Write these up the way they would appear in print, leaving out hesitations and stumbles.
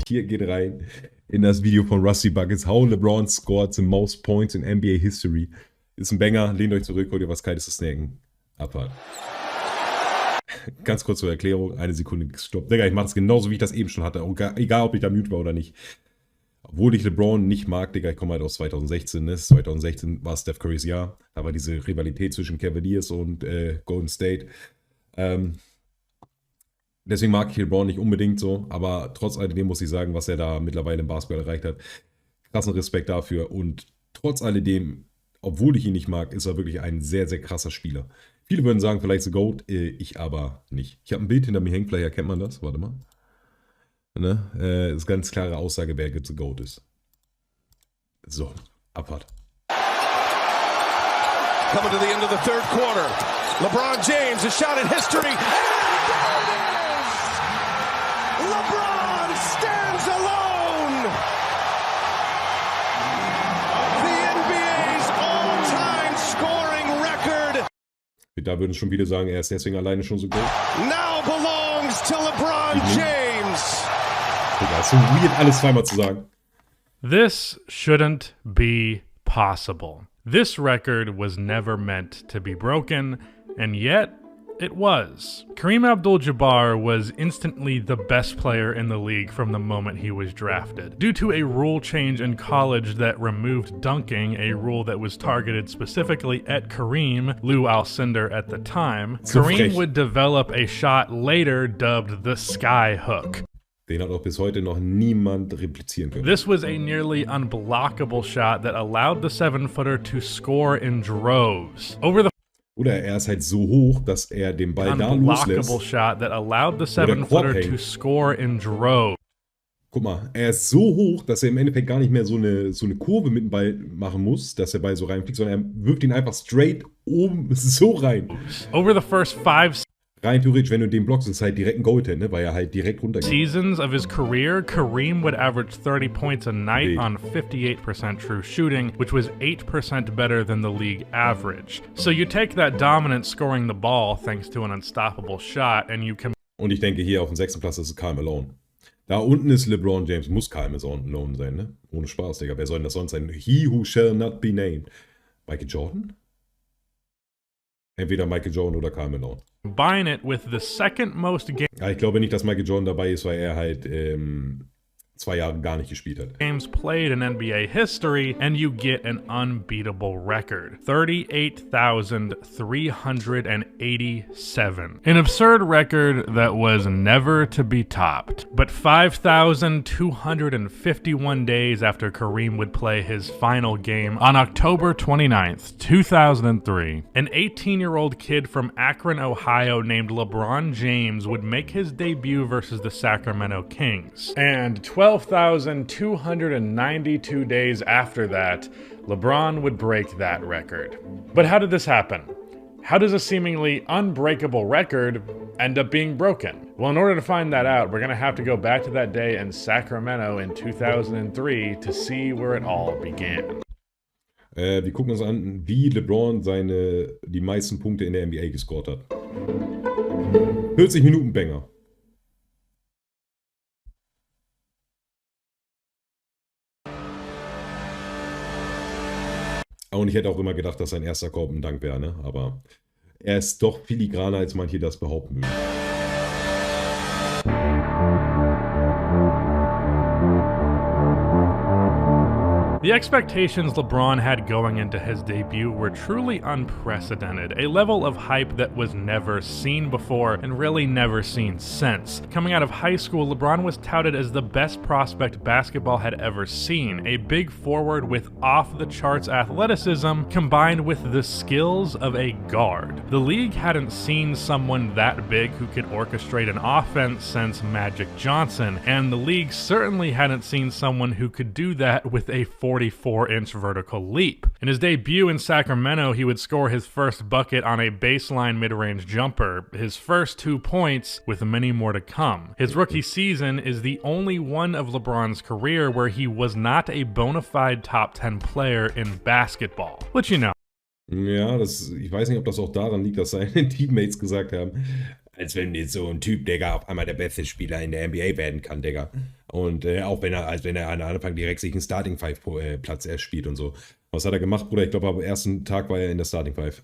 Hier geht rein in das Video von Rusty Buckets. How LeBron scored the most points in NBA history. Ist ein Banger. Lehnt euch zurück, holt ihr was Kaltes zu snacken. Abfahrt. Ganz kurz zur Erklärung. Eine Sekunde gestoppt. Digga, ich mache das genauso, wie ich das eben schon hatte. Egal, ob ich da mute war oder nicht. Obwohl ich LeBron nicht mag, Digga, ich komme halt aus 2016. Ne? 2016 war Steph Currys Jahr. Da war diese Rivalität zwischen Cavaliers und Golden State. Deswegen mag ich LeBron nicht unbedingt so, aber trotz alledem muss ich sagen, was er da mittlerweile im Basketball erreicht hat. Krassen Respekt dafür und trotz alledem, obwohl ich ihn nicht mag, ist er wirklich ein sehr, sehr krasser Spieler. Viele würden sagen, vielleicht The GOAT, ich aber nicht. Ich habe ein Bild hinter mir hängen, vielleicht erkennt man das, warte mal. Ne? Ist ganz klare Aussage, wer The GOAT ist. So, Abfahrt. Coming to the end of the third quarter. LeBron James, a shot in history. LeBron stands alone. The NBA's all-time scoring record. Da würden schon viele sagen, er ist deswegen alleine schon so gut. Now belongs to LeBron James. Das ist so weird, alles zweimal zu sagen. This shouldn't be possible. This record was never meant to be broken, and yet it was. Kareem Abdul-Jabbar was instantly the best player in the league from the moment he was drafted. Due to a rule change in college that removed dunking, a rule that was targeted specifically at Kareem, Lou Alcindor at the time, Kareem would develop a shot later dubbed the sky hook. Den hat auch bis heute noch niemand replizieren können. This was a nearly unblockable shot that allowed the 7-footer to score in droves. Oder er ist halt so hoch, dass er den Ball da loslässt. Shot that allowed the 7-footer to score in droves. Guck mal, er ist so hoch, dass er im Endeffekt gar nicht mehr so eine Kurve mit dem Ball machen muss, dass der Ball so reinfliegt, sondern er wirft ihn einfach straight oben so rein. Over the first 5 rein theoretisch, wenn du den blockst, ist halt direkt ein Goaltend, ne? Weil er halt direkt runtergeht. Seasons of his career, Kareem would average 30 points a night on 58% true shooting, which was 8% better than the league average. So you take that dominant scoring the ball thanks to an unstoppable shot and you can... Und ich denke hier auf dem 6. Platz ist es Karl Malone. Da unten ist LeBron James, muss Karl Malone sein, ne? Ohne Spaß, Digga. Wer soll denn das sonst sein? He who shall not be named. Michael Jordan? Entweder Michael Jordan oder Karl Malone. Combine it with the second most ja, ich glaube nicht, dass Michael Jordan dabei ist, weil er halt 2 Jahre gar nicht gespielt hat. Games played in NBA history, and you get an unbeatable record. 38,387. An absurd record that was never to be topped. But 5,251 days after Kareem would play his final game on October 29th, 2003, an 18-year-old kid from Akron, Ohio named LeBron James would make his debut versus the Sacramento Kings. And 12,292 days after that, LeBron would break that record. But how did this happen? How does a seemingly unbreakable record end up being broken? Well, in order to find that out, we're going to have to go back to that day in Sacramento in 2003 to see where it all began. Wir gucken uns an, wie LeBron die meisten Punkte in der NBA gescored hat. 40 Minuten Banger. Und ich hätte auch immer gedacht, dass sein erster Korb ein Dank wäre, ne? Aber er ist doch filigraner, als manche das behaupten würden. The expectations LeBron had going into his debut were truly unprecedented, a level of hype that was never seen before and really never seen since. Coming out of high school, LeBron was touted as the best prospect basketball had ever seen, a big forward with off-the-charts athleticism combined with the skills of a guard. The league hadn't seen someone that big who could orchestrate an offense since Magic Johnson, and the league certainly hadn't seen someone who could do that with a 40 44-inch vertical leap. In his debut in Sacramento, he would score his first bucket on a baseline mid-range jumper, his first 2 points, with many more to come. His rookie season is the only one of LeBron's career where he was not a bona fide Top 10 player in basketball. Which you know. Ja, ich weiß nicht, ob das auch daran liegt, dass seine Teammates gesagt haben, als wenn jetzt so ein Typ, Digga, auf einmal der beste Spieler in der NBA werden kann, Digga. Und auch als wenn er an Anfang direkt sich einen Starting Five Platz erst spielt und so. Was hat er gemacht, Bruder? Ich glaube, am ersten Tag war er in der Starting Five.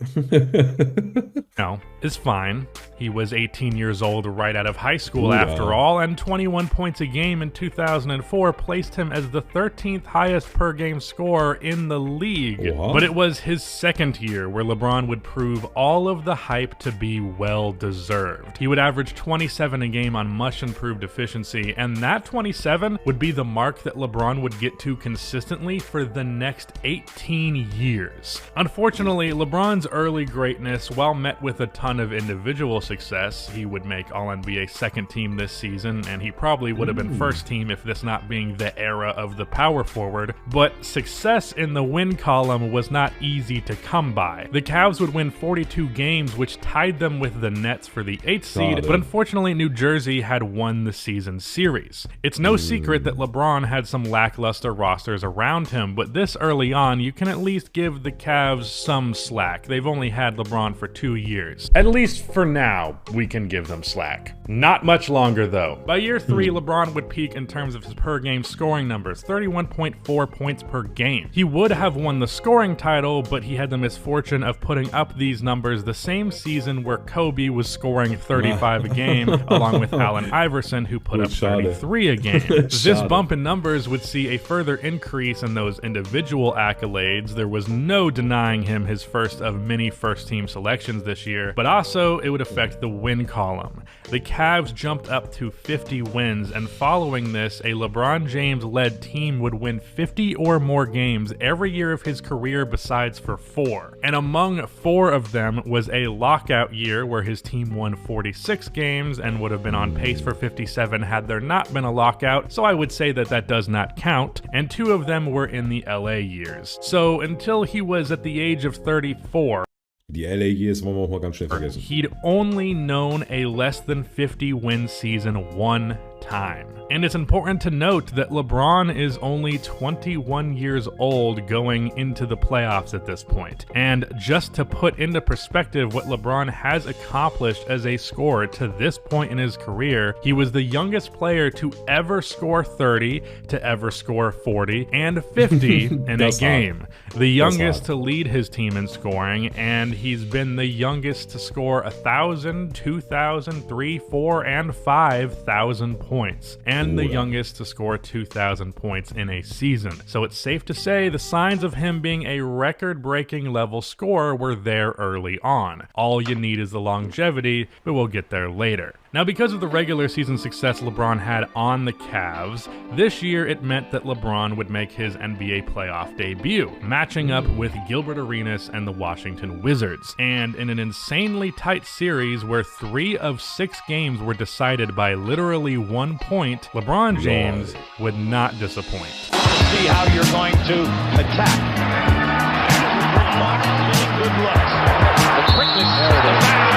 No, it's fine. He was 18 years old right out of high school after all, and 21 points a game in 2004 placed him as the 13th highest per game scorer in the league. But it was his second year where LeBron would prove all of the hype to be well deserved. He would average 27 a game on much improved efficiency, and that 27 would be the mark that LeBron would get to consistently for the next 18 years. Unfortunately, LeBron's early greatness, while met with a ton of individual success, he would make All-NBA second team this season, and he probably would have been first team if this not being the era of the power forward, but success in the win column was not easy to come by. The Cavs would win 42 games, which tied them with the Nets for the 8th seed, but unfortunately New Jersey had won the season series. It's no secret that LeBron had some lackluster rosters around him, but this early on, you can at least give the Cavs some slack. They've only had LeBron for 2 years. At least for now, we can give them slack. Not much longer though. By year 3, LeBron would peak in terms of his per game scoring numbers, 31.4 points per game. He would have won the scoring title, but he had the misfortune of putting up these numbers the same season where Kobe was scoring 35 a game, along with Allen Iverson, who put up 33 a game. This bump in numbers would see a further increase in those individual accolades. There was no denying him his first of many first-team selections this year, but also it would affect the win column. The Cavs jumped up to 50 wins, and following this, a LeBron James-led team would win 50 or more games every year of his career besides for 4. And among 4 of them was a lockout year where his team won 46 games and would have been on pace for 57 had there not been a lockout, so I would say that that does not count, and 2 of them were in the LA years. So until he was at the age of 34, Die LA Years wollen wir auch mal ganz schnell vergessen. he'd only known a less than 50 win season one time. And it's important to note that LeBron is only 21 years old going into the playoffs at this point. And just to put into perspective what LeBron has accomplished as a scorer to this point in his career, he was the youngest player to ever score 30, to ever score 40, and 50 in a game. The youngest to lead his team in scoring, and he's been the youngest to score 1,000, 2,000, 3, 4, and 5,000 points, and the youngest to score 2,000 points in a season. So it's safe to say the signs of him being a record-breaking level scorer were there early on. All you need is the longevity, but we'll get there later. Now, because of the regular season success LeBron had on the Cavs, this year it meant that LeBron would make his NBA playoff debut, matching up with Gilbert Arenas and the Washington Wizards. And in an insanely tight series where 3 of 6 games were decided by literally 1 point, LeBron James would not disappoint. See how you're going to attack. Good looks. The quickness to the back.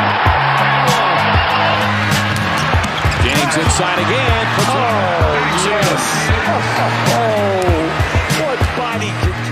James inside again. What body control.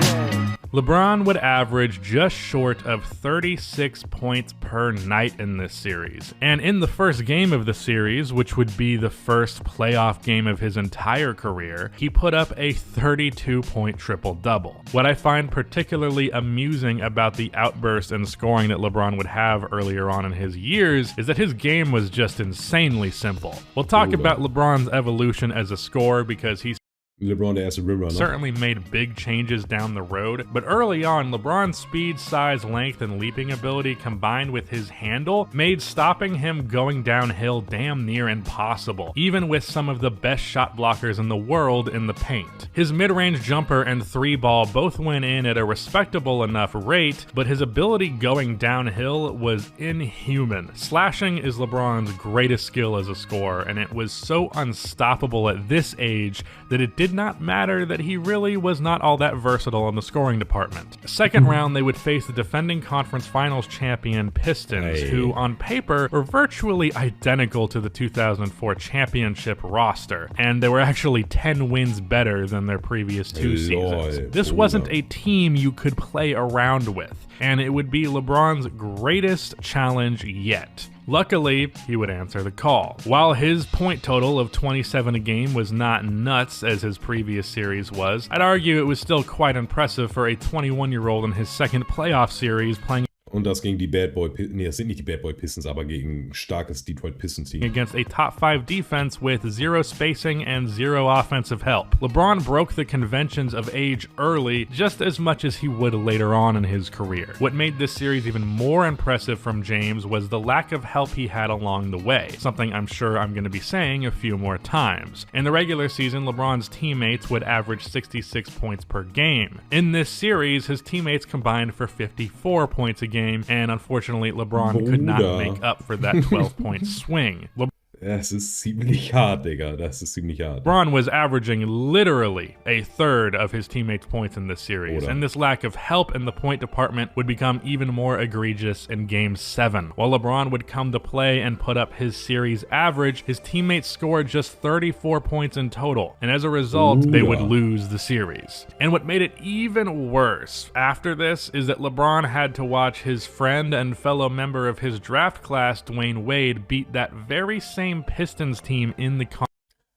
LeBron would average just short of 36 points per night in this series. And in the first game of the series, which would be the first playoff game of his entire career, he put up a 32-point triple-double. What I find particularly amusing about the outbursts and scoring that LeBron would have earlier on in his years is that his game was just insanely simple. We'll talk about LeBron's evolution as a scorer because he's LeBron, der erste Rimrunner. certainly made big changes down the road, but early on, LeBron's speed, size, length, and leaping ability combined with his handle made stopping him going downhill damn near impossible, even with some of the best shot blockers in the world in the paint. His mid-range jumper and 3-ball both went in at a respectable enough rate, but his ability going downhill was inhuman. Slashing is LeBron's greatest skill as a scorer, and it was so unstoppable at this age that it didn't did not matter that he really was not all that versatile in the scoring department. Second round, they would face the defending conference finals champion Pistons, who on paper were virtually identical to the 2004 championship roster, and they were actually 10 wins better than their previous 2 seasons. This wasn't a team you could play around with, and it would be LeBron's greatest challenge yet. Luckily, he would answer the call. While his point total of 27 a game was not nuts as his previous series was, I'd argue it was still quite impressive for a 21-year-old in his second playoff series playing Und das gegen die Bad Boy Pistons, nee, das sind nicht die Bad Boy Pistons, aber gegen starkes Detroit Pistons Team. Against a top 5 defense with 0 spacing and 0 offensive help. LeBron broke the conventions of age early just as much as he would later on in his career. What made this series even more impressive from James was the lack of help he had along the way, something I'm sure I'm going to be saying a few more times. In the regular season, LeBron's teammates would average 66 points per game. In this series, his teammates combined for 54 points a game, and unfortunately LeBron could not make up for that 12-point swing. Das ist ziemlich hart, Digga. Das ist ziemlich hart. LeBron was averaging literally a third of his teammates' points in this series, and this lack of help in the point department would become even more egregious in Game 7. While LeBron would come to play and put up his series average, his teammates scored just 34 points in total, and as a result, they would lose the series. And what made it even worse after this is that LeBron had to watch his friend and fellow member of his draft class, Dwayne Wade, beat that very same Pistons team in the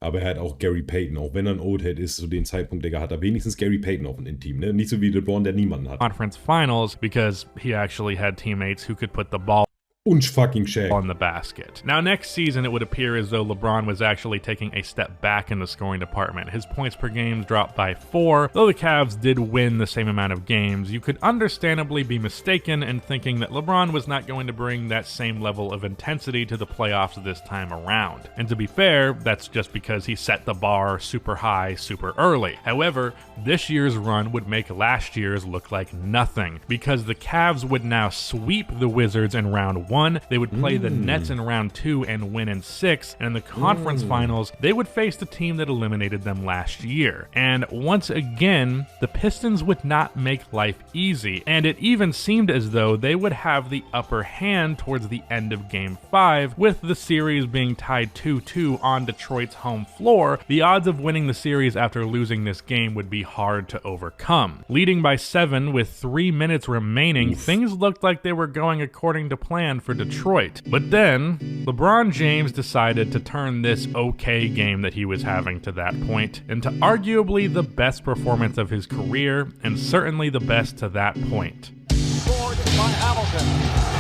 Aber er hat auch Gary Payton, auch wenn er ein Oldhead ist, zu dem Zeitpunkt, Digga, hat er wenigstens Gary Payton auf dem Team, ne? Nicht so wie LeBron, der niemanden hat. Conference Finals, because he actually had teammates who could put the ball Und fucking Shaq on the basket. Now, next season, it would appear as though LeBron was actually taking a step back in the scoring department. His points per game dropped by 4. Though the Cavs did win the same amount of games, you could understandably be mistaken in thinking that LeBron was not going to bring that same level of intensity to the playoffs this time around. And to be fair, that's just because he set the bar super high, super early. However, this year's run would make last year's look like nothing, because the Cavs would now sweep the Wizards in round 1. They would play the Nets in round 2 and win in 6, and in the conference finals, they would face the team that eliminated them last year. And once again, the Pistons would not make life easy, and it even seemed as though they would have the upper hand towards the end of Game 5, with the series being tied 2-2 on Detroit's home floor. The odds of winning the series after losing this game would be hard to overcome. Leading by 7 with 3 minutes remaining, things looked like they were going according to plan for Detroit. But then, LeBron James decided to turn this okay game that he was having to that point into arguably the best performance of his career, and certainly the best to that point. Scored by Hamilton.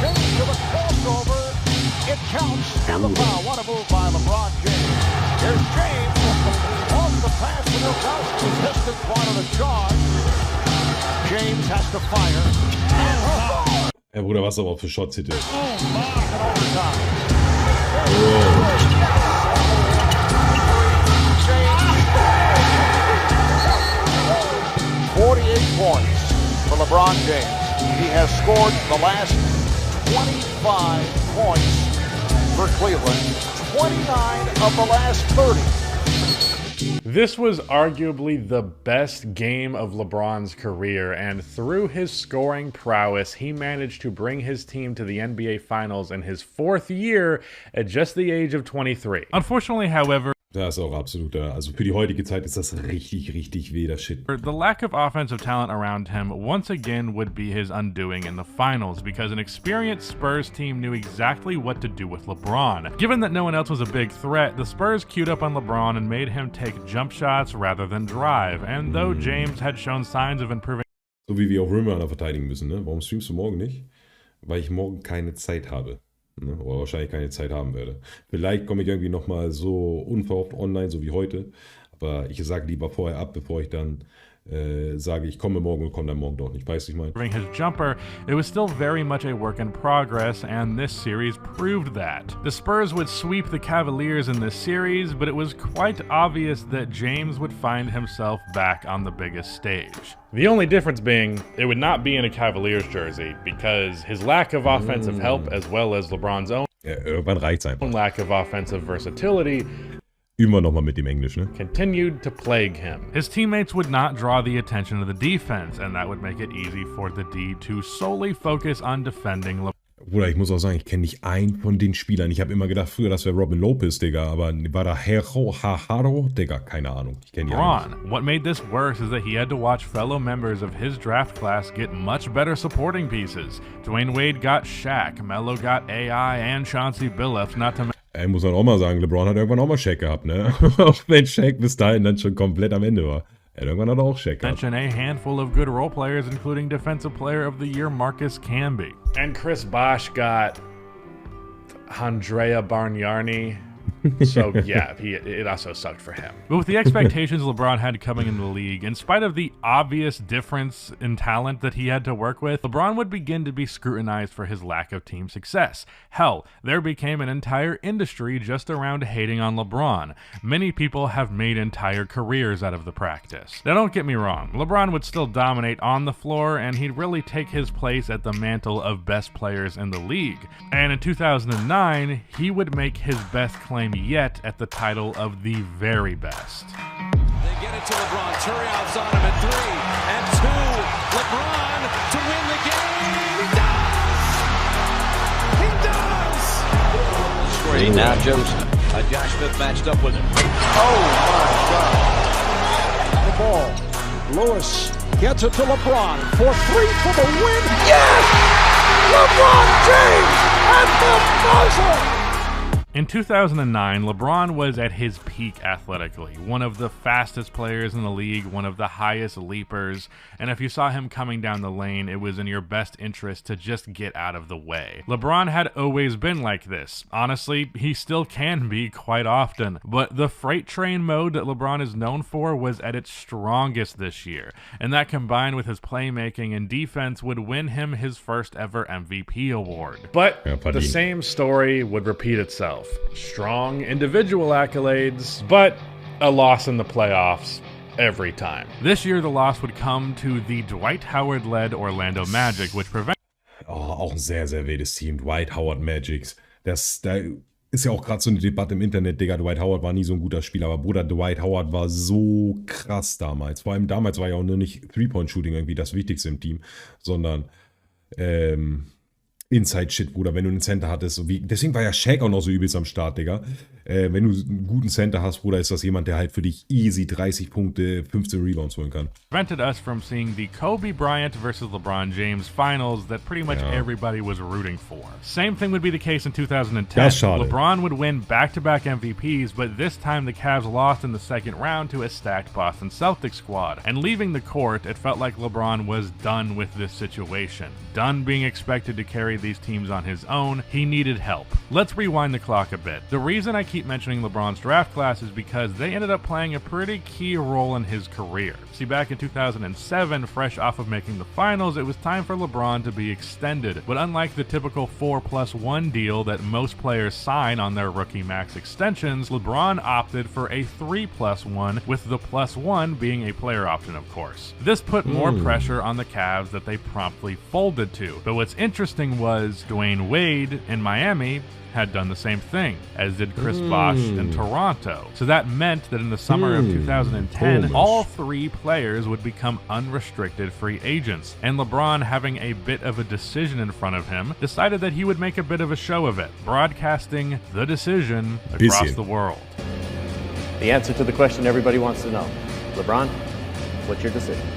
James to the crossover. It counts. And the foul. What a move by LeBron James. Here's James off the pass to Milwaukee. Pistons wanted a charge. James has to fire. And Ja, Bruder, was aber auch für Shots hitte. 48 points for LeBron James. He has scored the last 25 points for Cleveland, 29 of the last 30. This was arguably the best game of LeBron's career, and through his scoring prowess, he managed to bring his team to the NBA Finals in his 4th year at just the age of 23. Unfortunately, however, Das ist auch absolut, also für die heutige Zeit ist das richtig, richtig weder Shit. the lack of offensive talent around him once again would be his undoing in the finals, because an experienced Spurs team knew exactly what to do with LeBron. Given that no one else was a big threat, the Spurs queued up on LeBron and made him take jump shots rather than drive, and though James had shown signs of improving. So wie wir auch Rimmer verteidigen müssen, ne? Warum streamst du morgen nicht? Weil ich morgen keine Zeit habe. Ne? Oder wahrscheinlich keine Zeit haben werde. Vielleicht komme ich irgendwie nochmal so unverhofft online, so wie heute. Aber ich sage lieber vorher ab, bevor ich dann sage, ich komme morgen und komme dann morgen doch nicht. Weißt du, ich meine? His jumper, it was still very much a work in progress, and this series proved that. The Spurs would sweep the Cavaliers in this series, but it was quite obvious that James would find himself back on the biggest stage. The only difference being, it would not be in a Cavaliers jersey, because his lack of offensive help, as well as LeBron's own Ja, irgendwann reicht's einfach. lack of offensive versatility, Üben wir nochmal mit dem Englisch, ne? continued to plague him. His teammates would not draw the attention of the defense, and that would make it easy for the D to solely focus on defending LeBron. Bruder, ich muss auch sagen, ich kenne nicht einen von den Spielern. Ich habe immer gedacht, früher, das wäre Robin Lopez, Digga. Aber war da Haro? Digga, keine Ahnung. Ich kenne die alle nicht. What made this worse is that he had to watch fellow members of his draft class get much better supporting pieces. Dwayne Wade got Shaq, Melo got AI, and Chauncey Billups, not to Muss man auch mal sagen, LeBron hat irgendwann auch mal Shaq gehabt, ne? Auch wenn Shaq bis dahin dann schon komplett am Ende war. Irgendwann hat er auch Shaq gehabt. mention a handful of good role players, including Defensive Player of the Year Marcus Camby. And Chris Bosh got Andrea Bargnani. So yeah, it also sucked for him. But with the expectations LeBron had coming into the league, in spite of the obvious difference in talent that he had to work with, LeBron would begin to be scrutinized for his lack of team success. Hell, there became an entire industry just around hating on LeBron. Many people have made entire careers out of the practice. Now don't get me wrong, LeBron would still dominate on the floor, and he'd really take his place at the mantle of best players in the league. And in 2009, he would make his best claim yet at the title of the very best. They get it to LeBron. Turrial's on him at 3 and 2. LeBron to win the game. He does! Screen now, Joseph. Josh Smith matched up with him. Oh, my God. The ball. Lewis gets it to LeBron for 3 for the win. Yes! LeBron James at the buzzer! In 2009, LeBron was at his peak athletically, one of the fastest players in the league, one of the highest leapers, and if you saw him coming down the lane, it was in your best interest to just get out of the way. LeBron had always been like this. Honestly, he still can be quite often, but the freight train mode that LeBron is known for was at its strongest this year, and that combined with his playmaking and defense would win him his first ever MVP award. But the same story would repeat itself. Strong individual accolades, but a loss in the playoffs every time. This year, the loss would come to the Dwight Howard-led Orlando Magic, which prevented... Auch ein sehr, sehr wildes Team. Dwight Howard Magics. Da ist ja auch gerade so eine Debatte im Internet, Digga. Dwight Howard war nie so ein guter Spieler, aber Bruder, Dwight Howard war so krass damals. Vor allem damals war ja auch nur nicht Three-Point-Shooting irgendwie das Wichtigste im Team, sondern Inside-Shit, Bruder, wenn du einen Center hattest. Deswegen war ja Shaq auch noch so übelst am Start, Digga. Wenn du einen guten Center hast, Bruder, ist das jemand, der halt für dich easy 30 Punkte, 15 Rebounds holen kann. Prevented us from seeing the Kobe Bryant versus LeBron James finals that pretty much everybody was rooting for. Same thing would be the case in 2010. LeBron would win back-to-back MVPs, but this time the Cavs lost in the second round to a stacked Boston Celtics squad. And leaving the court, it felt like LeBron was done with this situation. Done being expected to carry these teams on his own. He needed help. Let's rewind the clock a bit. The reason I keep mentioning LeBron's draft class is because they ended up playing a pretty key role in his career. See, back in 2007, fresh off of making the finals, it was time for LeBron to be extended. But unlike the typical 4+1 deal that most players sign on their rookie max extensions, LeBron opted for a 3+1, with the +1 being a player option, of course. This put more pressure on the Cavs that they promptly folded to. But what's interesting was Dwayne Wade in Miami had done the same thing, as did Chris Bosh in Toronto. So that meant that in the summer of 2010, all 3 players would become unrestricted free agents. And LeBron, having a bit of a decision in front of him, decided that he would make a bit of a show of it, broadcasting the decision across the world. The answer to the question everybody wants to know. LeBron, what's your decision?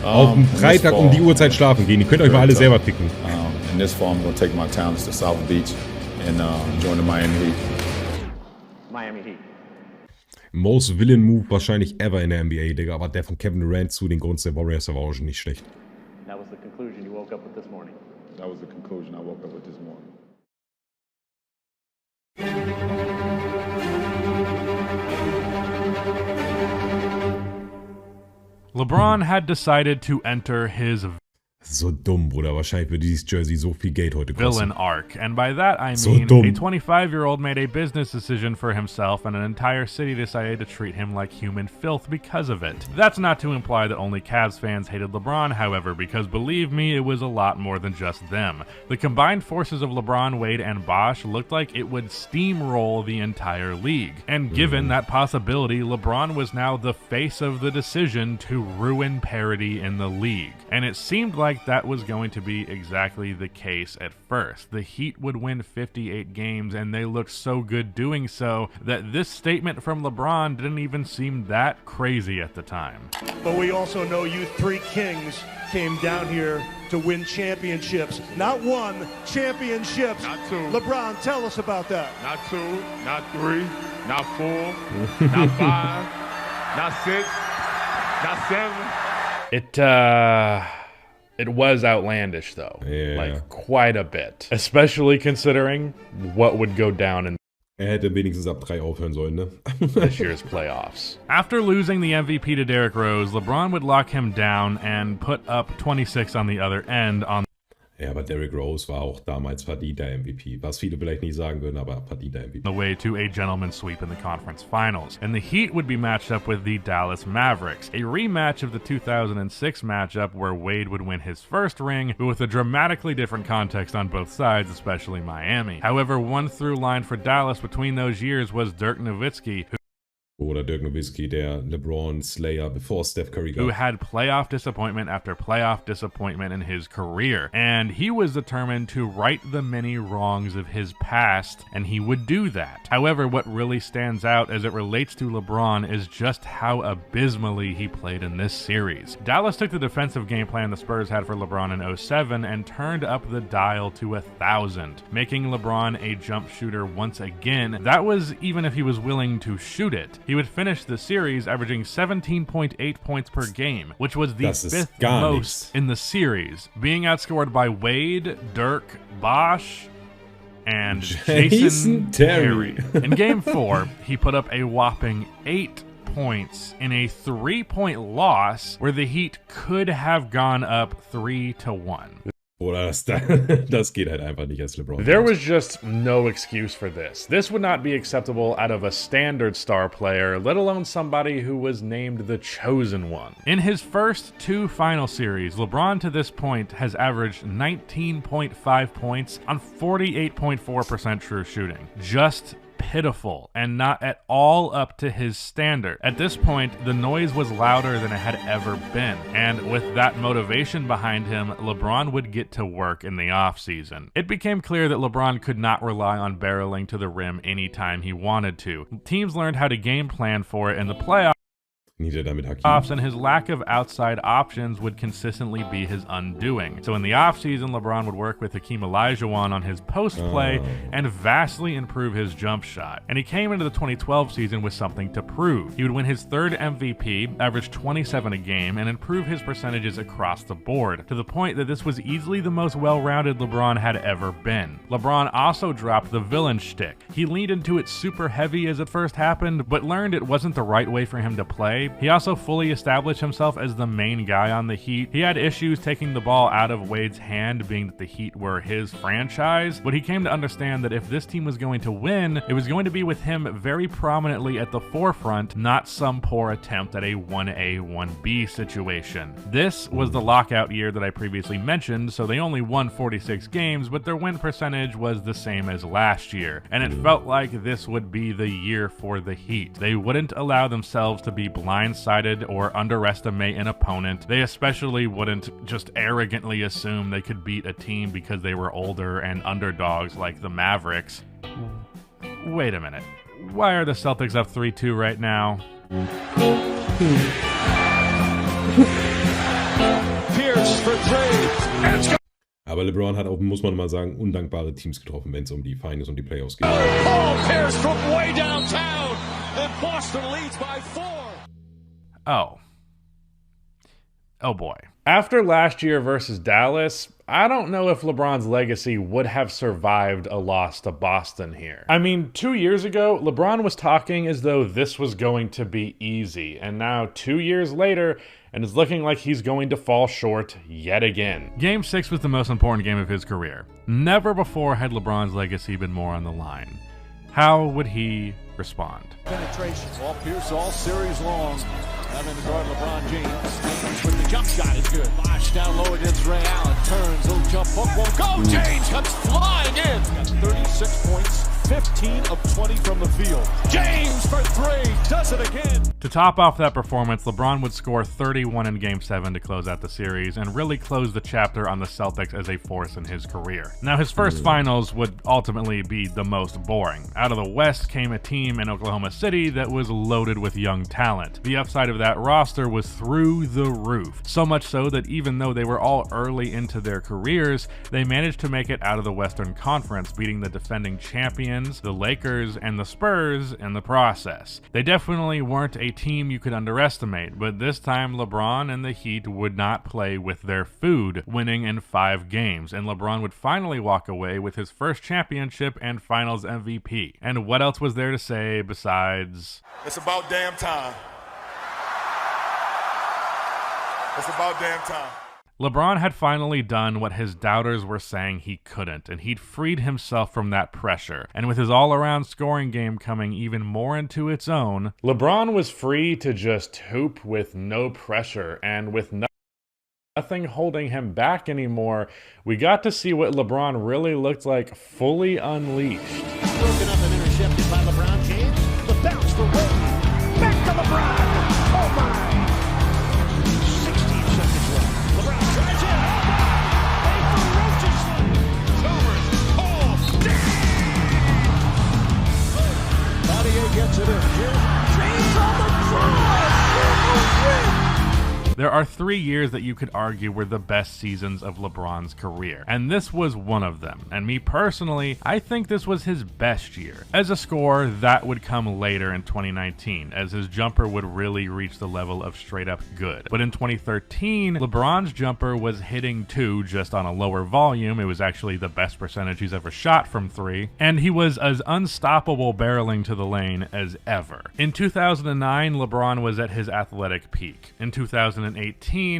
Auf dem Freitag um die Uhrzeit schlafen gehen. Ihr könnt euch mal alle selber picken. In this fall, I'm going to take my talents to South Beach and join the Miami Heat. Miami Heat. Most Villain Move wahrscheinlich ever in der NBA, Digga. Aber der von Kevin Durant zu den Golden State Warriors, der war auch schon nicht schlecht. That was the conclusion you woke up with this morning. That was the conclusion I woke up with this morning. LeBron had decided to enter his So dumm, Bruder. Wahrscheinlich würde dieses Jersey so viel Geld heute kosten. Villain arc. And by that I So mean dumm. a 25-year-old made a business decision for himself and an entire city decided to treat him like human filth because of it. That's not to imply that only Cavs fans hated LeBron, however, because believe me, it was a lot more than just them. The combined forces of LeBron, Wade, and Bosh looked like it would steamroll the entire league. And given that possibility, LeBron was now the face of the decision to ruin parity in the league. And it seemed like that was going to be exactly the case at first. The Heat would win 58 games, and they looked so good doing so that this statement from LeBron didn't even seem that crazy at the time. But we also know you three kings came down here to win championships. Not one, championships. Not two. LeBron, tell us about that. Not 2, not 3, not 4, not 5, not 6, not 7. It was outlandish though. Yeah. Like quite a bit. Especially considering what would go down in Hätte wenigstens ab 3 aufhören sollen, ne? this year's playoffs. After losing the MVP to Derrick Rose, LeBron would lock him down and put up 26 on the other end on Ja, aber Derrick Rose war auch damals verdienter MVP. Was viele vielleicht nicht sagen würden, aber verdienter MVP. the way to a gentleman's sweep in the conference finals. And the Heat would be matched up with the Dallas Mavericks, a rematch of the 2006 matchup where Wade would win his first ring, but with a dramatically different context on both sides, especially Miami. However, one through line for Dallas between those years was Dirk Nowitzki, Oder Dirk Nowitzki, der LeBron Slayer, bevor Steph Curry who gab. had playoff disappointment after playoff disappointment in his career. And he was determined to right the many wrongs of his past, and he would do that. However, what really stands out as it relates to LeBron is just how abysmally he played in this series. Dallas took the defensive game plan the Spurs had for LeBron in 07 and turned up the dial to 1,000, making LeBron a jump shooter once again. That was even if he was willing to shoot it. He would finish the series averaging 17.8 points per game, which was the Das ist 5th gar most nichts. in the series, being outscored by Wade, Dirk, Bosh, and Jason Terry. In Game 4, he put up a whopping 8 points in a 3-point loss where the Heat could have gone up 3-1. Oder das geht halt einfach nicht als LeBron. There was just no excuse for this. This would not be acceptable out of a standard star player, let alone somebody who was named the chosen one. In his first 2 final series, LeBron to this point has averaged 19.5 points on 48.4% true shooting. Just pitiful and not at all up to his standard. At this point, the noise was louder than it had ever been, and with that motivation behind him, LeBron would get to work in the offseason. It became clear that LeBron could not rely on barreling to the rim anytime he wanted to. Teams learned how to game plan for it in the playoffs, Damit Hakim. and his lack of outside options would consistently be his undoing. So in the offseason, LeBron would work with Hakeem Olajuwon on his post play and vastly improve his jump shot. And he came into the 2012 season with something to prove. He would win his 3rd MVP, average 27 a game, and improve his percentages across the board, to the point that this was easily the most well-rounded LeBron had ever been. LeBron also dropped the villain shtick. He leaned into it super heavy as it first happened, but learned it wasn't the right way for him to play. He also fully established himself as the main guy on the Heat. He had issues taking the ball out of Wade's hand, being that the Heat were his franchise, but he came to understand that if this team was going to win, it was going to be with him very prominently at the forefront, not some poor attempt at a 1A, 1B situation. This was the lockout year that I previously mentioned, so they only won 46 games, but their win percentage was the same as last year, and it felt like this would be the year for the Heat. They wouldn't allow themselves to be blindsided or underestimate an opponent. They especially wouldn't just arrogantly assume they could beat a team because they were older and underdogs like the Mavericks. Wait a minute. Why are the Celtics up 3-2 right now? Pierce for 3. Aber LeBron hat auch, muss man mal sagen, undankbare Teams getroffen, wenn es um die Finals und die Playoffs geht. Paul Pierce from way downtown. And Boston leads by 4. Oh. Oh boy. After last year versus Dallas, I don't know if LeBron's legacy would have survived a loss to Boston here. I mean, 2 years ago, LeBron was talking as though this was going to be easy, and now 2 years later, and it's looking like he's going to fall short yet again. Game 6 was the most important game of his career. Never before had LeBron's legacy been more on the line. How would he respond? Penetration. Ball Pierce all series long. Having to guard LeBron James. James with the jump shot is good. Bosh down low against Ray Allen. Turns, little jump hook won't go. James comes flying in. Got 36 points, 15 of 20 from the field. James for 3, does it again. To top off that performance, LeBron would score 31 in Game 7 to close out the series and really close the chapter on the Celtics as a force in his career. Now, his first finals would ultimately be the most boring. Out of the West came a team in Oklahoma City that was loaded with young talent. The upside of that roster was through the roof, so much so that even though they were all early into their careers, they managed to make it out of the Western Conference, beating the defending champions, the Lakers, and the Spurs in the process. They definitely weren't a team you could underestimate, but this time LeBron and the Heat would not play with their food, winning in 5 games, and LeBron would finally walk away with his first championship and Finals MVP. And what else was there to say besides, It's about damn time. It's about damn time. LeBron had finally done what his doubters were saying he couldn't, and he'd freed himself from that pressure. And with his all-around scoring game coming even more into its own, LeBron was free to just hoop with no pressure, and with nothing holding him back anymore, we got to see what LeBron really looked like fully unleashed. Broken up and intercepted by LeBron James. The bounce for Wade. Back to LeBron. Oh my. 16 seconds left. LeBron drives in. Badier gets it in. James on the drive. There are 3 years that you could argue were the best seasons of LeBron's career, and this was one of them. And me personally, I think this was his best year. As a scorer, that would come later in 2019, as his jumper would really reach the level of straight up good. But in 2013, LeBron's jumper was hitting 2 just on a lower volume. It was actually the best percentage he's ever shot from 3, and he was as unstoppable barreling to the lane as ever. In 2009, LeBron was at his athletic peak. In 2018,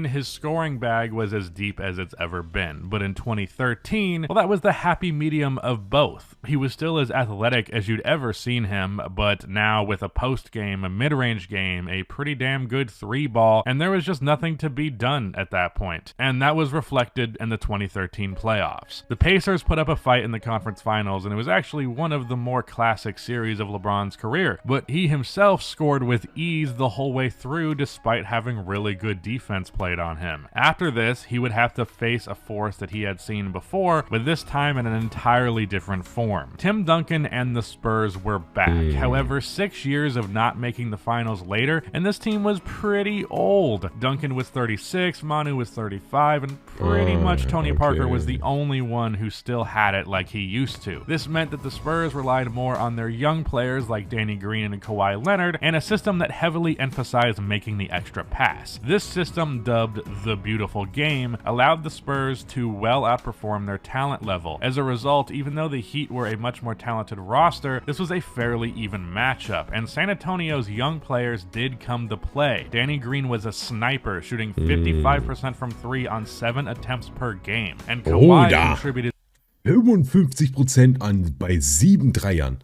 his scoring bag was as deep as it's ever been. But in 2013, well, that was the happy medium of both. He was still as athletic as you'd ever seen him, but now with a post game, a mid-range game, a pretty damn good 3-ball, and there was just nothing to be done at that point. And that was reflected in the 2013 playoffs. The Pacers put up a fight in the conference finals, and it was actually one of the more classic series of LeBron's career, but he himself scored with ease the whole way through despite having really good defense played on him. After this, he would have to face a force that he had seen before, but this time in an entirely different form. Tim Duncan and the Spurs were back. However, 6 years of not making the finals later, and this team was pretty old. Duncan was 36, Manu was 35, and pretty much Tony Parker was the only one who still had it like he used to. This meant that the Spurs relied more on their young players like Danny Green and Kawhi Leonard, and a system that heavily emphasized making the extra pass. This system, dubbed the Beautiful Game, allowed the Spurs to well outperform their talent level. As a result, even though the Heat were a much more talented roster, this was a fairly even matchup, and San Antonio's young players did come to play. Danny Green was a sniper, shooting 55% from 3 on 7 attempts per game, and Kawhi contributed 55% bei 7 Dreiern.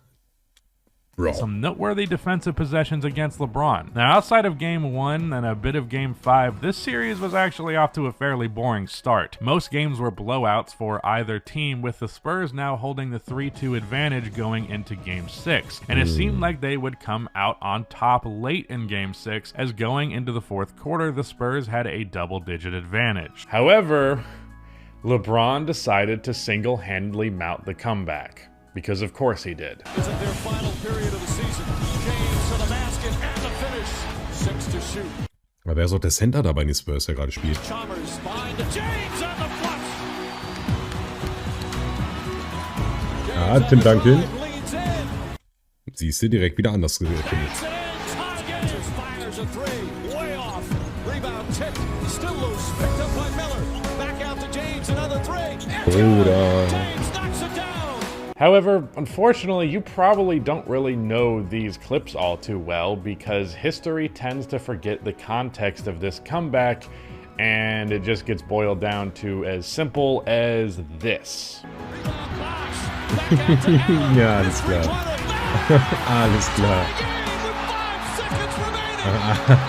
Bro. Some noteworthy defensive possessions against LeBron. Now, outside of Game 1 and a bit of Game 5, this series was actually off to a fairly boring start. Most games were blowouts for either team, with the Spurs now holding the 3-2 advantage going into Game 6. And it seemed like they would come out on top late in Game 6, as going into the 4th quarter, the Spurs had a double-digit advantage. However, LeBron decided to single-handedly mount the comeback. Because of course he did. Is it their final period of the season? James to the basket and the finish. 6 to shoot. Aber wer ist auch der Center da bei den Spurs, der gerade spielt? Chalmers find James and the flush. Ja, Tim Duncan. Siehst du, direkt wieder anders gefunden. Fires a 3, way off. Rebound tipped, still loose, picked up Oder. However, unfortunately, you probably don't really know these clips all too well because history tends to forget the context of this comeback, and it just gets boiled down to as simple as this. Ja, alles klar. Alles klar.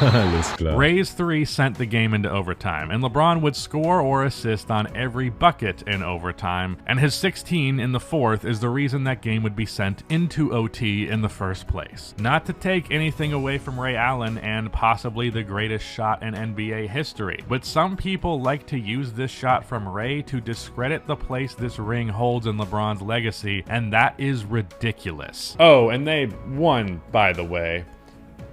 Alles klar. Ray's 3 sent the game into overtime, and LeBron would score or assist on every bucket in overtime, and his 16 in the fourth is the reason that game would be sent into OT in the first place. Not to take anything away from Ray Allen and possibly the greatest shot in NBA history, but some people like to use this shot from Ray to discredit the place this ring holds in LeBron's legacy, and that is ridiculous. Oh, and they won, by the way,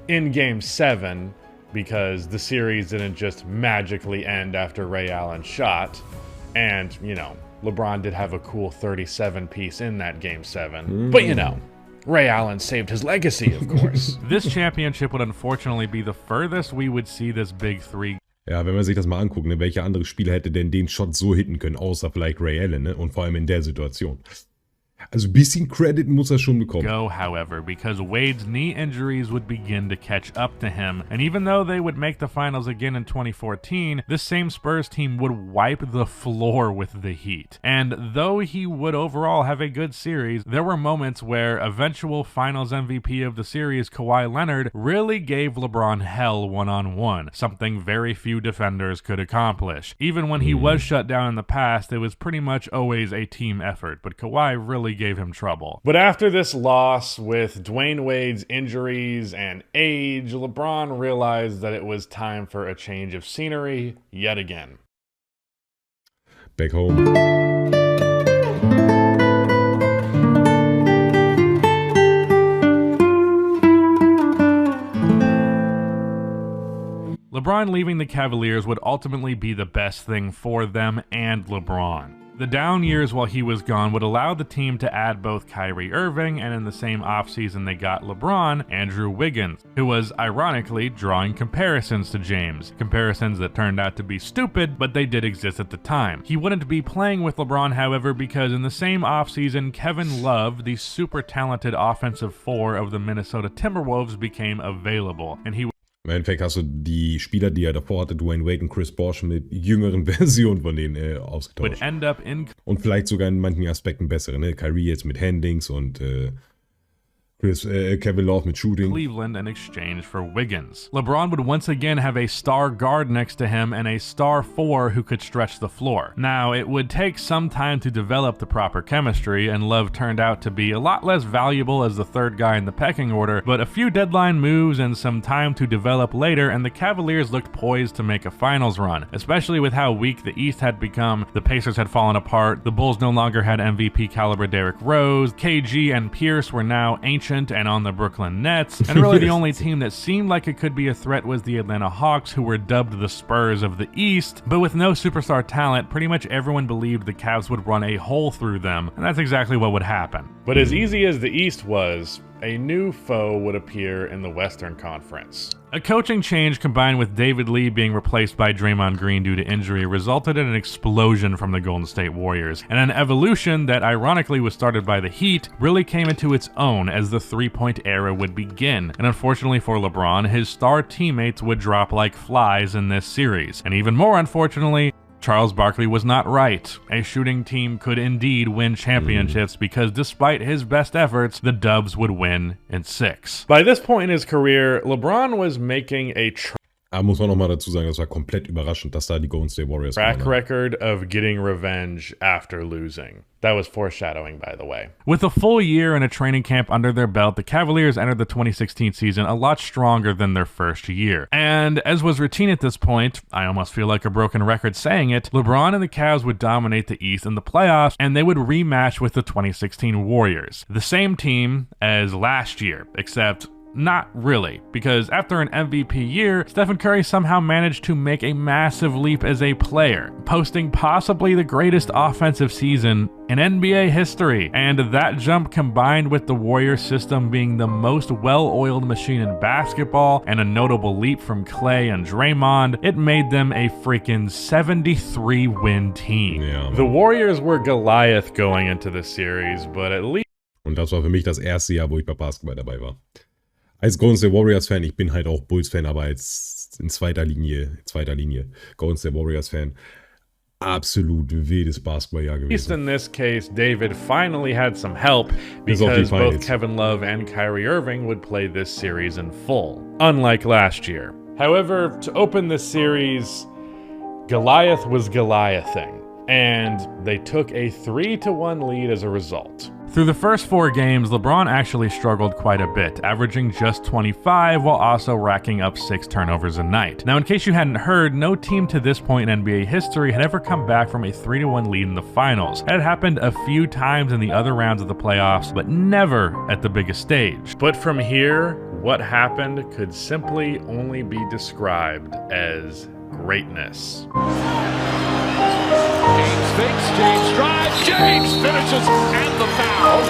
in Game 7, because the series didn't just magically end after Ray Allen shot, and, you know, LeBron did have a cool 37-piece in that Game 7, but, you know, Ray Allen saved his legacy, of course. This championship would unfortunately be the furthest we would see this Big Three. Ja, wenn man sich das mal anguckt, ne, welcher andere Spieler hätte denn den Shot so hitten können, außer vielleicht Ray Allen, ne? Und vor allem in der Situation. Also ein bisschen Credit muss er schon bekommen. Go, however, because Wade's knee injuries would begin to catch up to him, and even though they would make the finals again in 2014, this same Spurs team would wipe the floor with the Heat. And though he would overall have a good series, there were moments where eventual finals MVP of the series, Kawhi Leonard, really gave LeBron hell one-on-one, something very few defenders could accomplish. Even when he was shut down in the past, it was pretty much always a team effort, but Kawhi really gave him trouble. But after this loss, with Dwayne Wade's injuries and age, LeBron realized that it was time for a change of scenery yet again. Back home. LeBron leaving the Cavaliers would ultimately be the best thing for them and LeBron. The down years while he was gone would allow the team to add both Kyrie Irving, and in the same offseason they got LeBron, Andrew Wiggins, who was ironically drawing comparisons to James. Comparisons that turned out to be stupid, but they did exist at the time. He wouldn't be playing with LeBron, however, because in the same offseason, Kevin Love, the super talented offensive four of the Minnesota Timberwolves, became available, and he Im Endeffekt hast du die Spieler, die er davor hatte, Dwayne Wade und Chris Bosh, mit jüngeren Versionen von denen ausgetauscht. Und vielleicht sogar in manchen Aspekten bessere, ne? Kyrie jetzt mit Handings und Kevin Love mit Shooting. Cleveland in exchange for Wiggins. LeBron would once again have a star guard next to him and a star four who could stretch the floor. Now, it would take some time to develop the proper chemistry, and Love turned out to be a lot less valuable as the third guy in the pecking order, but a few deadline moves and some time to develop later, and the Cavaliers looked poised to make a finals run, especially with how weak the East had become. The Pacers had fallen apart, the Bulls no longer had MVP caliber Derrick Rose, KG and Pierce were now ancient and on the Brooklyn Nets, and really the only team that seemed like it could be a threat was the Atlanta Hawks, who were dubbed the Spurs of the East, but with no superstar talent, pretty much everyone believed the Cavs would run a hole through them, and that's exactly what would happen. But as easy as the East was, a new foe would appear in the Western Conference. A coaching change combined with David Lee being replaced by Draymond Green due to injury resulted in an explosion from the Golden State Warriors, and an evolution that ironically was started by the Heat really came into its own as the three-point era would begin. And unfortunately for LeBron, his star teammates would drop like flies in this series. And even more unfortunately, Charles Barkley was not right. A shooting team could indeed win championships because despite his best efforts, the Dubs would win in 6. By this point in his career, LeBron was making a muss man nochmal dazu sagen, das war komplett überraschend, dass da die Golden State Warriors track record of getting revenge after losing. That was foreshadowing, by the way. With a full year and a training camp under their belt, the Cavaliers entered the 2016 season a lot stronger than their first year. And as was routine at this point, I almost feel like a broken record saying it, LeBron and the Cavs would dominate the East in the playoffs, and they would rematch with the 2016 Warriors. The same team as last year, except not really, because after an MVP year, Stephen Curry somehow managed to make a massive leap as a player, posting possibly the greatest offensive season in NBA history. And that jump, combined with the Warriors system being the most well-oiled machine in basketball and a notable leap from Clay and Draymond, it made them a freaking 73-win team. Ja. The Warriors were Goliath going into the series, but at least. Und das war für mich das erste Jahr, wo ich bei Basketball dabei war. Als Golden State Warriors-Fan, ich bin halt auch Bulls-Fan, aber als in zweiter Linie Golden State Warriors-Fan. Absolut wildes Basketballjahr gewesen. At least in this case, David finally had some help because both Kevin Love and Kyrie Irving would play this series in full, unlike last year. However, to open this series, Goliath was Goliathing, and they took a 3-1 lead as a result. Through the first 4 games, LeBron actually struggled quite a bit, averaging just 25 while also racking up 6 turnovers a night. Now, in case you hadn't heard, no team to this point in NBA history had ever come back from a 3-1 lead in the finals. It had happened a few times in the other rounds of the playoffs, but never at the biggest stage. But from here, what happened could simply only be described as greatness. James fakes, James drives, James finishes, and the foul.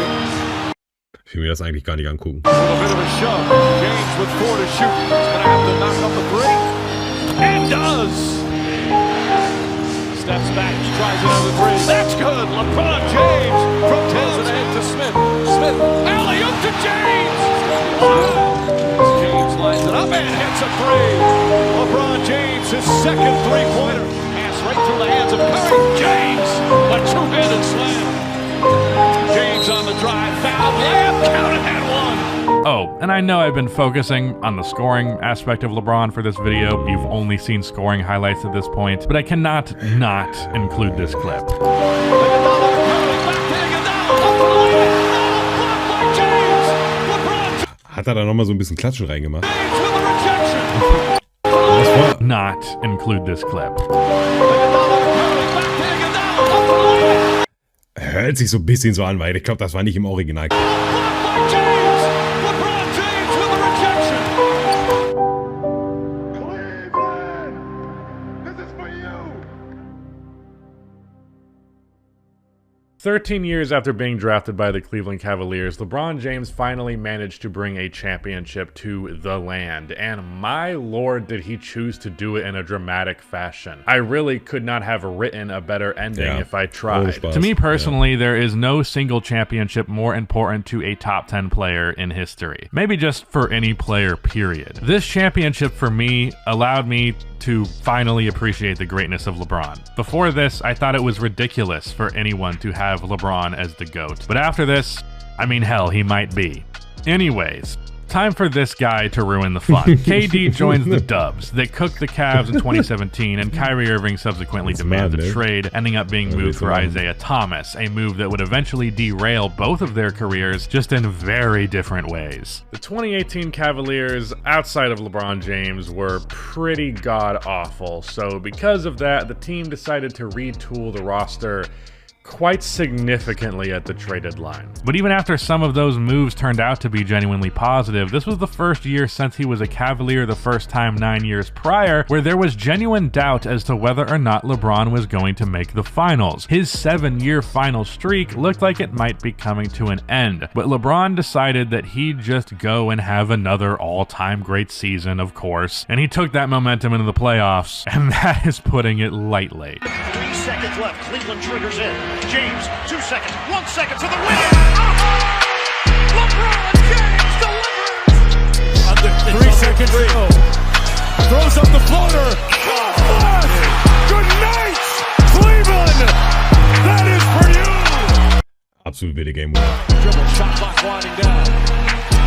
Ich will mir das eigentlich gar nicht angucken. A little bit of a shove. James with 4 to shoot. He's going to have to knock up the 3. And does. Steps back, tries another 3. That's good. LeBron James from Towns ahead to Smith. Smith, alley-oop to James. James lines it up and hits a 3. LeBron James, his second 3-pointer. Right through the hands of Curry. James, a 2-handed slam. James on the drive, foul, layup, counted at 1. Oh, and I know I've been focusing on the scoring aspect of LeBron for this video. You've only seen scoring highlights at this point, but I cannot not include this clip. Hat da nochmal so ein bisschen Klatschen reingemacht? Not include this clip. Hört sich so ein bisschen so an, weil ich glaube, das war nicht im Original. 13 years after being drafted by the Cleveland Cavaliers, LeBron James finally managed to bring a championship to the land, and my lord did he choose to do it in a dramatic fashion. I really could not have written a better ending if I tried. To me personally, there is no single championship more important to a top 10 player in history. Maybe just for any player, period. This championship for me allowed me to finally appreciate the greatness of LeBron. Before this, I thought it was ridiculous for anyone to have LeBron as the GOAT. But after this, I mean, hell, he might be. Anyways, time for this guy to ruin the fun. KD joins the Dubs. They cooked the Cavs in 2017, and Kyrie Irving subsequently demands a trade, ending up being moved for Isaiah Thomas, a move that would eventually derail both of their careers, just in very different ways. The 2018 Cavaliers, outside of LeBron James, were pretty god-awful, so because of that, the team decided to retool the roster quite significantly at the trade deadline. But even after some of those moves turned out to be genuinely positive, this was the first year since he was a Cavalier the first time 9 years prior where there was genuine doubt as to whether or not LeBron was going to make the finals. His 7-year final streak looked like it might be coming to an end, but LeBron decided that he'd just go and have another all-time great season, of course, and he took that momentum into the playoffs, and that is putting it lightly. 3 seconds left, Cleveland triggers in. James, 2 seconds, 1 second for the win! LeBron James delivers! Under 3 seconds to go. Throws up the floater. Good night, Cleveland! That is for you! Absolut wilde Game Winner. Dribble, shot clock winding down.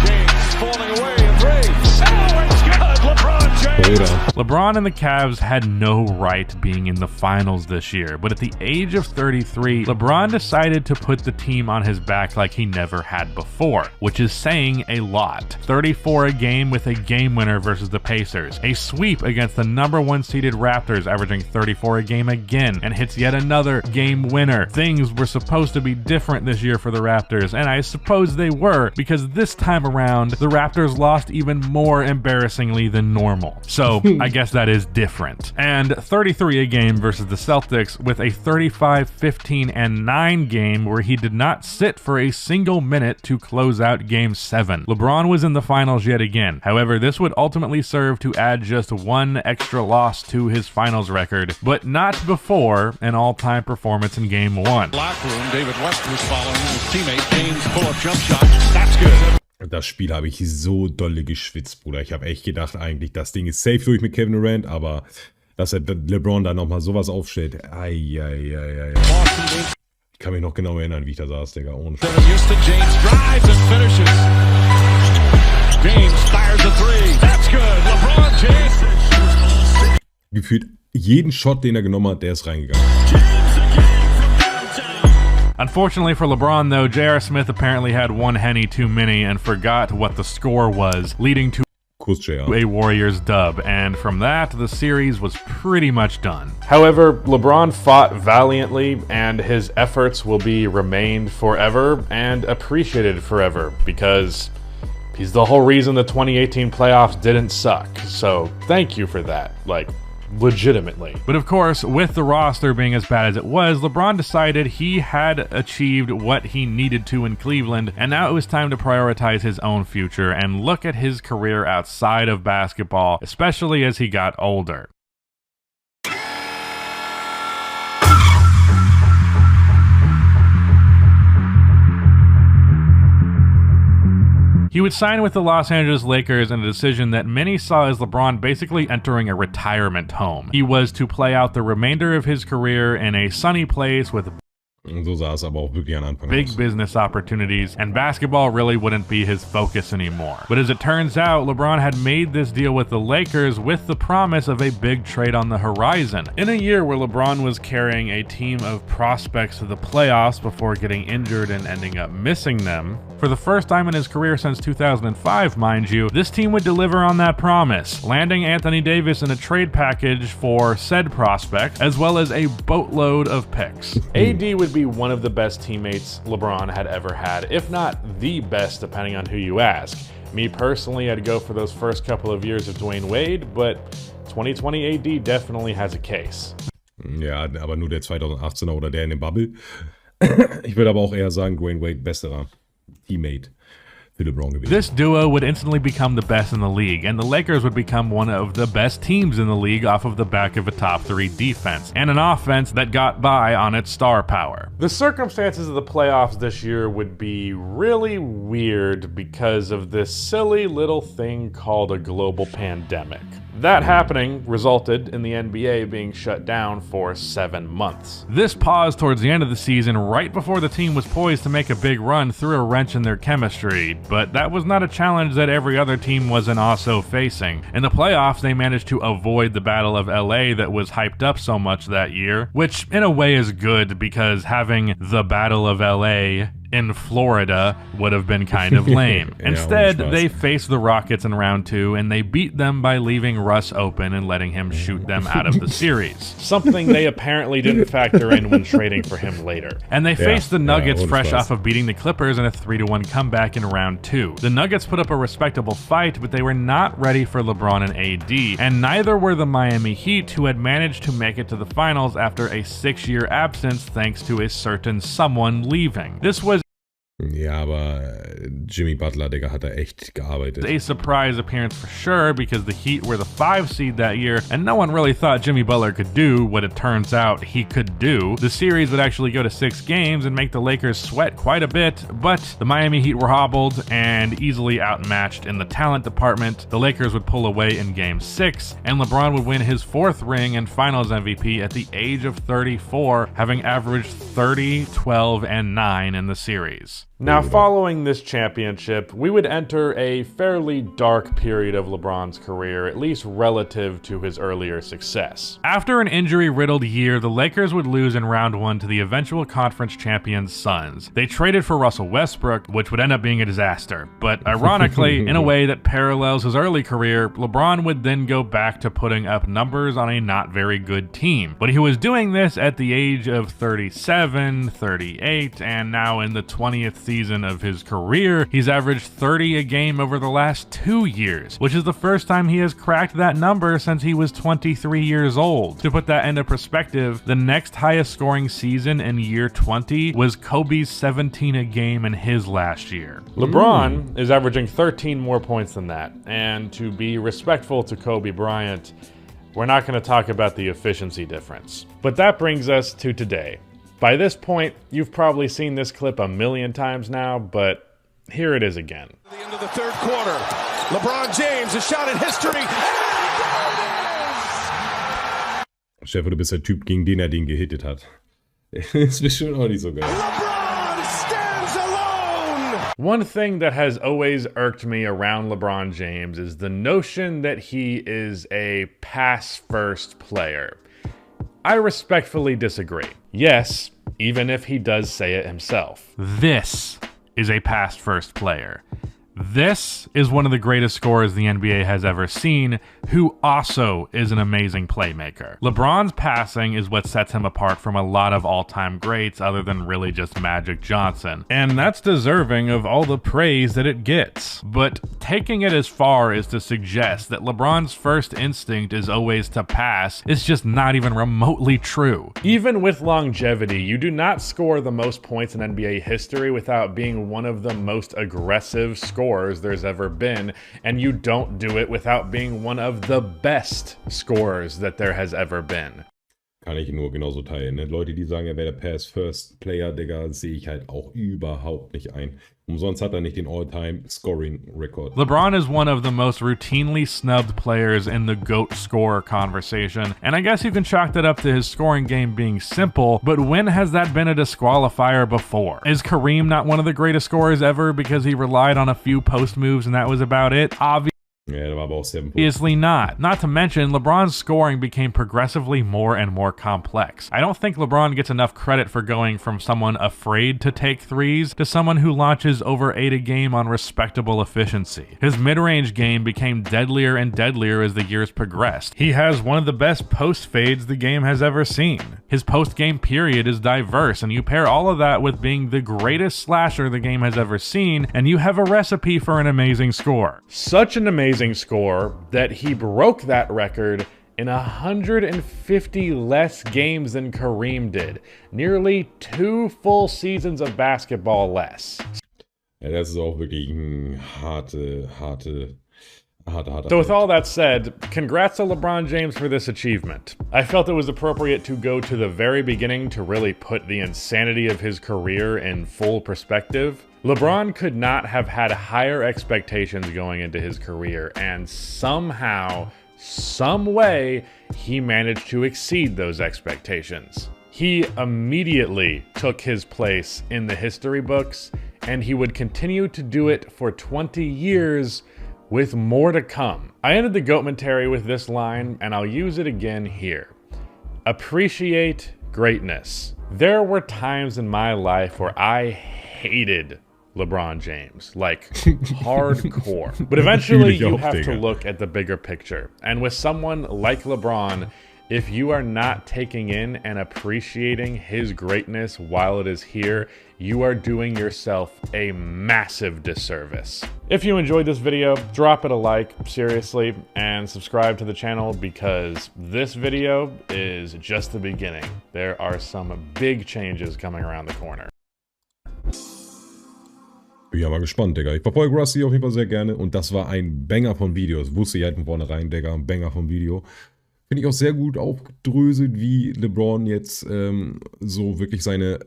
James falling away in 3. Oh, it's good! LeBron LeBron and the Cavs had no right being in the finals this year, but at the age of 33, LeBron decided to put the team on his back like he never had before, which is saying a lot. 34 a game with a game winner versus the Pacers, a sweep against the #1 seeded Raptors, averaging 34 a game again, and hits yet another game winner. Things were supposed to be different this year for the Raptors, and I suppose they were, because this time around, the Raptors lost even more embarrassingly than normal. So I guess that is different. And 33 a game versus the Celtics with a 35, 15, and 9 game where he did not sit for a single minute to close out Game 7. LeBron was in the finals yet again. However, this would ultimately serve to add just one extra loss to his finals record, but not before an all-time performance in Game 1. Locker room, David West was following his teammate James pull-up jump shot. That's good. Das Spiel habe ich so dolle geschwitzt, Bruder. Ich habe echt gedacht, eigentlich, das Ding ist safe durch mit Kevin Durant, aber dass er LeBron da nochmal sowas aufstellt. Eieieiei. Ich kann mich noch genau erinnern, wie ich da saß, Digga. Ohne Scheiß. James drives and finishes. James fires a three. That's good. LeBron James. Gefühlt jeden Shot, den er genommen hat, der ist reingegangen. Unfortunately for LeBron, though, J.R. Smith apparently had one Henny too many and forgot what the score was, leading to a Warriors dub, and from that, the series was pretty much done. However, LeBron fought valiantly, and his efforts will be remained forever and appreciated forever, because he's the whole reason the 2018 playoffs didn't suck. So thank you for that. Like, legitimately. But of course, with the roster being as bad as it was, LeBron decided he had achieved what he needed to in Cleveland, and now it was time to prioritize his own future and look at his career outside of basketball, especially as he got older. He would sign with the Los Angeles Lakers in a decision that many saw as LeBron basically entering a retirement home. He was to play out the remainder of his career in a sunny place with So sah es aber auch wirklich an Anfang big aus. business opportunities, and basketball really wouldn't be his focus anymore. But as it turns out, LeBron had made this deal with the Lakers with the promise of a big trade on the horizon. In a year where LeBron was carrying a team of prospects to the playoffs before getting injured and ending up missing them, for the first time in his career since 2005, mind you, this team would deliver on that promise, landing Anthony Davis in a trade package for said prospect, as well as a boatload of picks. AD would be one of the best teammates LeBron had ever had, if not the best, depending on who you ask. Me personally, I'd go for those first couple of years of Dwayne Wade, but 2020 AD definitely has a case. Ja, aber nur der 2018er oder der in der Bubble. Ich würde aber auch eher sagen, Dwayne Wade, besterer Teammate für LeBron gewesen. This duo would instantly become the best in the league, and the Lakers would become one of the best teams in the league off of the back of a top 3 defense, and an offense that got by on its star power. The circumstances of the playoffs this year would be really weird because of this silly little thing called a global pandemic. That happening resulted in the NBA being shut down for 7 months. This pause towards the end of the season, right before the team was poised to make a big run, threw a wrench in their chemistry, but that was not a challenge that every other team wasn't also facing. In the playoffs, they managed to avoid the Battle of LA that was hyped up so much that year, which in a way is good because having the Battle of LA in Florida would have been kind of lame. Instead, they faced the Rockets in round 2, and they beat them by leaving Russ open and letting him shoot them out of the series. Something they apparently didn't factor in when trading for him later. And they faced the Nuggets fresh off of beating the Clippers in a 3-1 comeback in round 2. The Nuggets put up a respectable fight, but they were not ready for LeBron and AD, and neither were the Miami Heat, who had managed to make it to the finals after a 6-year absence thanks to a certain someone leaving. This was Ja, aber Jimmy Butler, Digga, hat da echt gearbeitet. a surprise appearance for sure because the Heat were the 5 seed that year, and no one really thought Jimmy Butler could do what it turns out he could do. The series would actually go to 6 games and make the Lakers sweat quite a bit, but the Miami Heat were hobbled and easily outmatched in the talent department. The Lakers would pull away in Game 6, and LeBron would win his 4th ring and Finals MVP at the age of 34, having averaged 30, 12, and 9 in the series. Now, following this championship, we would enter a fairly dark period of LeBron's career, at least relative to his earlier success. After an injury-riddled year, the Lakers would lose in round 1 to the eventual conference champions Suns. They traded for Russell Westbrook, which would end up being a disaster. But ironically, in a way that parallels his early career, LeBron would then go back to putting up numbers on a not very good team. But he was doing this at the age of 37, 38, and now in the 20th season of his career, he's averaged 30 a game over the last 2 years, which is the first time he has cracked that number since he was 23 years old. To put that into perspective, the next highest scoring season in year 20 was Kobe's 17 a game in his last year. LeBron is averaging 13 more points than that, and to be respectful to Kobe Bryant, we're not going to talk about the efficiency difference. But that brings us to today. By this point, you've probably seen this clip a million times now, but here it is again. At the end of the third quarter, LeBron James, a shot in history. Stefan, du bist der Typ, gegen den den gehittet hat. Ist bestimmt auch nicht so geil. LeBron stands alone. One thing that has always irked me around LeBron James is the notion that he is a pass-first player. I respectfully disagree. Yes, even if he does say it himself. This is a pass-first player. This is one of the greatest scorers the NBA has ever seen, who also is an amazing playmaker. LeBron's passing is what sets him apart from a lot of all-time greats other than really just Magic Johnson, and that's deserving of all the praise that it gets. But taking it as far as to suggest that LeBron's first instinct is always to pass is just not even remotely true. Even with longevity, you do not score the most points in NBA history without being one of the most aggressive scorers there's ever been, and you don't do it without being one of the best scorers that there has ever been. Kann ich nur genauso teilen. Ne? Leute, die sagen, er wäre der Pass-First-Player, Digga, sehe ich halt auch überhaupt nicht ein. Umsonst hat er nicht den All-Time-Scoring-Rekord. LeBron is one of the most routinely snubbed players in the GOAT scorer conversation, and I guess you can chalk that up to his scoring game being simple, but when has that been a disqualifier before? Is Kareem not one of the greatest scorers ever because he relied on a few post moves and that was about it? Ja, der war aber auch 7 Punkte. Obviously not. Not to mention, LeBron's scoring became progressively more and more complex. I don't think LeBron gets enough credit for going from someone afraid to take threes to someone who launches over 8 a game on respectable efficiency. His mid-range game became deadlier and deadlier as the years progressed. He has one of the best post fades the game has ever seen. His post-game period is diverse, and you pair all of that with being the greatest slasher the game has ever seen, and you have a recipe for an amazing score. Such an amazing score that he broke that record in 150 less games than Kareem did. Nearly 2 full seasons of basketball less. Ja, das ist auch wirklich ein harte. So with all that said, congrats to LeBron James for this achievement. I felt it was appropriate to go to the very beginning to really put the insanity of his career in full perspective. LeBron could not have had higher expectations going into his career, and somehow, some way, he managed to exceed those expectations. He immediately took his place in the history books, and he would continue to do it for 20 years with more to come. I ended the Goatmentary with this line, and I'll use it again here. Appreciate greatness. There were times in my life where I hated LeBron James, like hardcore. But eventually you have to look at the bigger picture. And with someone like LeBron, if you are not taking in and appreciating his greatness while it is here, you are doing yourself a massive disservice. If you enjoyed this video, drop it a like, seriously, and subscribe to the channel because this video is just the beginning. There are some big changes coming around the corner. Bin ja mal gespannt, Digga. Ich verfolge Rusty auf jeden Fall sehr gerne und das war ein Banger von Video. Das wusste ich halt von vornherein, Digga. Ein Banger von Video. Finde ich auch sehr gut aufgedröselt, wie LeBron jetzt so wirklich seine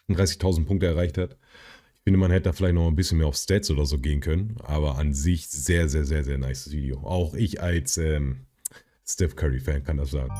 38.000 Punkte erreicht hat. Ich finde, man hätte da vielleicht noch ein bisschen mehr auf Stats oder so gehen können. Aber an sich sehr, sehr, sehr, sehr nice Video. Auch ich als Steph Curry-Fan kann das sagen.